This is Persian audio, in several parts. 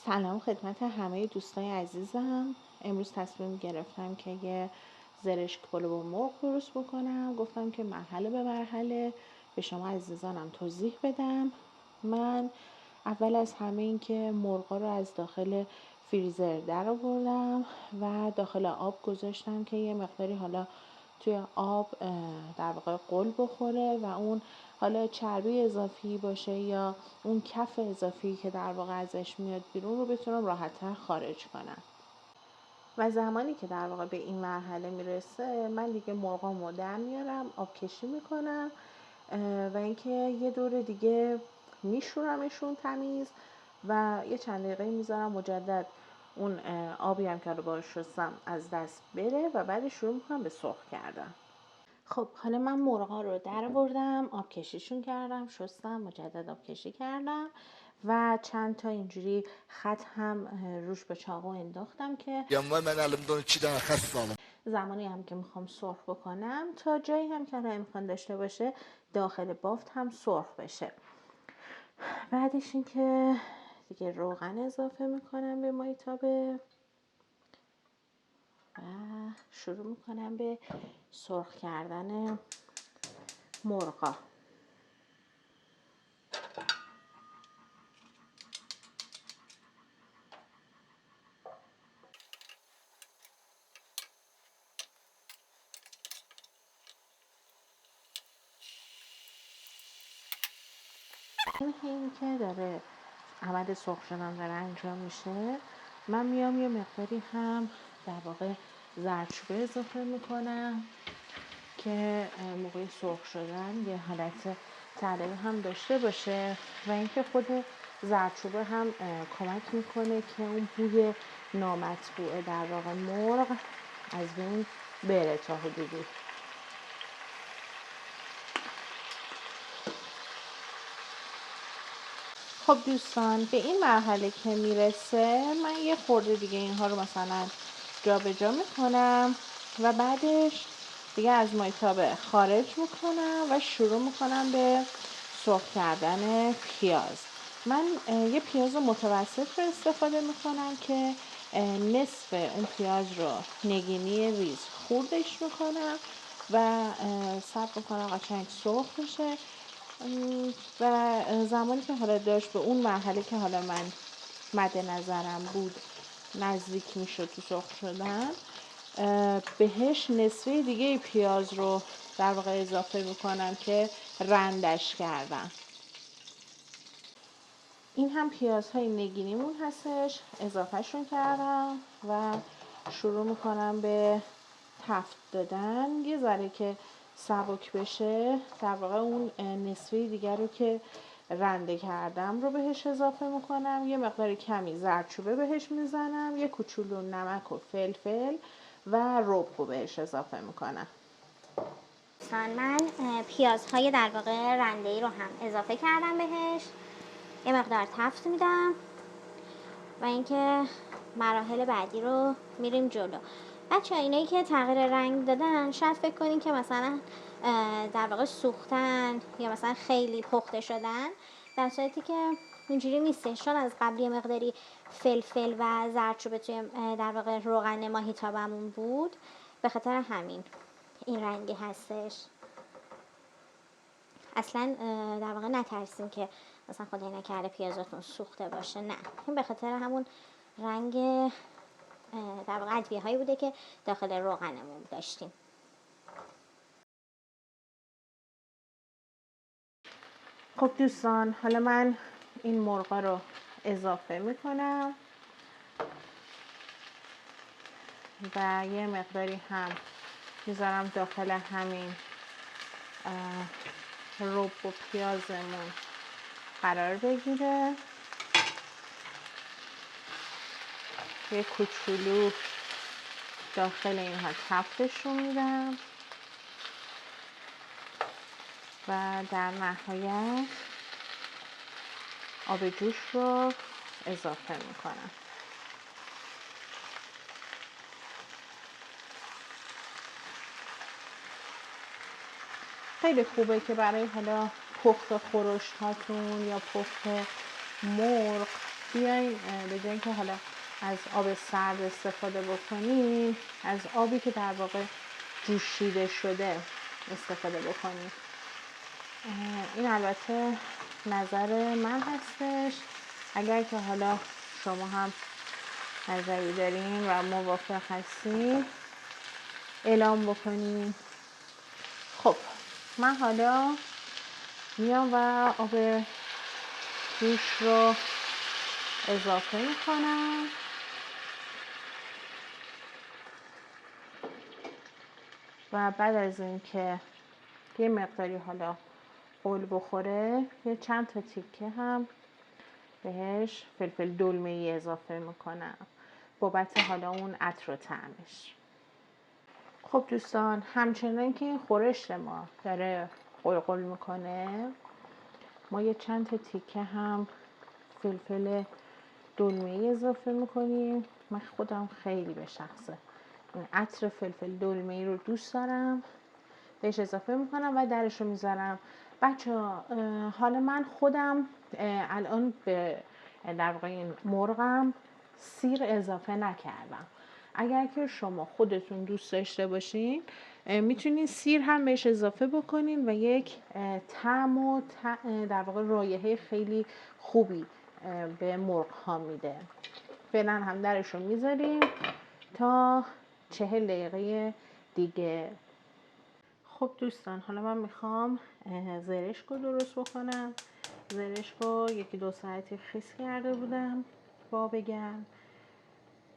سلام خدمت همه دوستای عزیزم. امروز تصمیم گرفتم که یه زرشک پلو با مرغ درست بکنم. گفتم که مرحله به مرحله به شما عزیزانم توضیح بدم. من اول از همه این که مرغا رو از داخل فریزر در آوردم و داخل آب گذاشتم که یه مقداری حالا توی آب در واقع غل بخوره و اون حالا چربی اضافی باشه یا اون کف اضافی که در واقع ازش میاد بیرون رو بتونم راحت‌تر خارج کنم. و زمانی که در واقع به این مرحله میرسه من دیگه مرغامو در میارم، آب کشی میکنم و اینکه یه دور دیگه میشورمشون تمیز و یه چند دقیقه میذارم مجدد اون آبی هم که رو باش شستم از دست بره و بعد شروع میکنم به سرخ کردن. خب حالا من مرغا رو در آوردم، آب کشیشون کردم، شستم، مجدد آب کشی کردم و چند تا اینجوری خط هم روش به چاقو انداختم که زمانی هم که میخوام سرخ بکنم تا جایی هم که امکان داشته باشه داخل بافت هم سرخ بشه. بعدش این که دیگه روغن اضافه میکنم به مایتابه و شروع میکنم به سرخ کردن مرغا. این که داره عمل سرخ شدن داره انجام میشه من میام یه مقداری هم در واقع زردچوبه اضافه میکنم که موقع سرخ شدن یه حالت طلبی هم داشته باشه و اینکه خود زردچوبه هم کمک میکنه که اون بوی نامطبوع در واقع مرغ از بین بره تا حدودی. خب دوستان به این مرحله که میرسه من یه خورده دیگه اینها رو مثلا جا به جا میکنم و بعدش دیگه از مایتابه خارج میکنم و شروع میکنم به سرخ کردن پیاز. من یه پیاز متوسط رو استفاده میکنم که نصف اون پیاز رو نگینی ریز خوردش میکنم و صبر میکنم قشنگ سرخ بشه و زمانی که حالا داشت به اون مرحله که حالا من مد نظرم بود نزدیک میشد تو سرخ شدن بهش نصفه دیگه پیاز رو در واقع اضافه میکنم که رندش کردم. این هم پیازهای نگینیمون هستش اضافهشون کردم و شروع میکنم به تفت دادن یه ذره که سبک بشه در واقع اون نصفه دیگر رو که رنده کردم رو بهش اضافه میکنم، یه مقدار کمی زردچوبه بهش میزنم، یه کوچولو نمک و فلفل و رب رو بهش اضافه میکنم. من پیازهای در واقع رنده‌ای رو هم اضافه کردم بهش، یه مقدار تفت میدم و اینکه مراحل بعدی رو میریم جلو. بچه‌ها اینایی که تغییر رنگ دادن شاید فکر کنین که مثلا در واقع سوختن یا مثلا خیلی پخته شدن، در صورتی که اینجوری نیستش، چون از قبل یه مقداری فلفل و زردچوبه توی در واقع روغن ماهیتابمون بود، به خاطر همین این رنگی هستش. اصلا در واقع نترسین که مثلا خدای نکرده پیازاتون سوخته باشه، نه، این به خاطر همون رنگ در واقع ادویه هایی بوده که داخل روغنمون داشتیم. خب دوستان حالا من این مرغا رو اضافه میکنم و یه مقداری هم میذارم داخل همین رب و پیازمون قرار بگیره. یه کوچولو داخل اینها تفتشون میدم و در نهایت آب جوش رو اضافه میکنم. خیلی خوبه که برای حالا پخت خورشت هاتون یا پخت مرغ بیاین به جای اینکه حالا از آب سرد استفاده بکنین، از آبی که در واقع جوشیده شده استفاده بکنین. این البته نظر من هستش، اگر که حالا شما هم نظری دارین و موافق هستین اعلام بکنین. خب من حالا میام و آب جوش رو اضافه میکنم. و بعد از این که یه مقداری حالا قول بخوره یه چند تا تیکه هم بهش فلفل دلمه‌ای اضافه میکنم بابت حالا اون عطر و طعمش. خب دوستان، همچنان که این خورش ما داره قلقل میکنه، ما یه چند تا تیکه هم فلفل دلمه‌ای اضافه میکنیم. من خودم خیلی به شخصه این عطر فلفل دلمه‌ای رو دوست دارم، بهش اضافه میکنم و درش رو میذارم. بچه‌ها حالا من خودم الان به در واقع این مرغم سیر اضافه نکردم. اگر که شما خودتون دوست داشته باشین میتونین سیر هم بهش اضافه بکنین و یک طعم و در واقع رایحه خیلی خوبی به مرغ ها میده. فعلا هم درش رو میذاریم تا 40 دقیقه دیگه. خب دوستان، حالا من میخوام زرشک رو درست بکنم. زرشک رو 1-2 ساعتی خیس کرده بودم با بگم.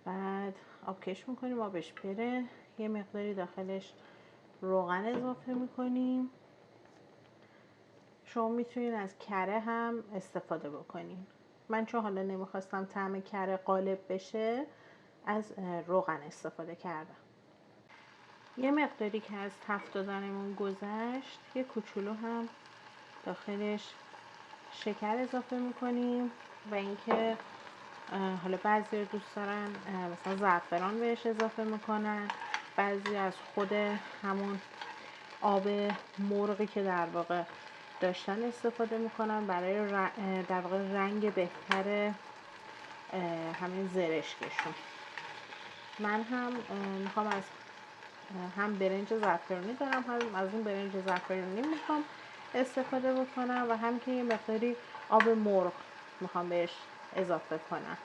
بعد آبکش میکنیم آبش بره. یه مقداری داخلش روغن اضافه میکنیم. شما میتونید از کره هم استفاده بکنین. من چون حالا نمیخواستم طعم کره غالب بشه از روغن استفاده کردم. یه مقداری که از تفت دادنمون گذشت یه کوچولو هم داخلش شکر اضافه میکنیم و اینکه حالا بعضی دوست دارن مثلا زعفران بهش اضافه میکنن، بعضی از خود همون آب مرغی که در واقع داشتن استفاده میکنن برای در واقع رنگ بهتر همین زرشکشون. من هم میخوام از هم برنج زعفرانی دارم، هم از اون برنج زعفرانی میخوام استفاده بکنم و هم که یه مقداری آب مرغ میخوام بهش اضافه کنم.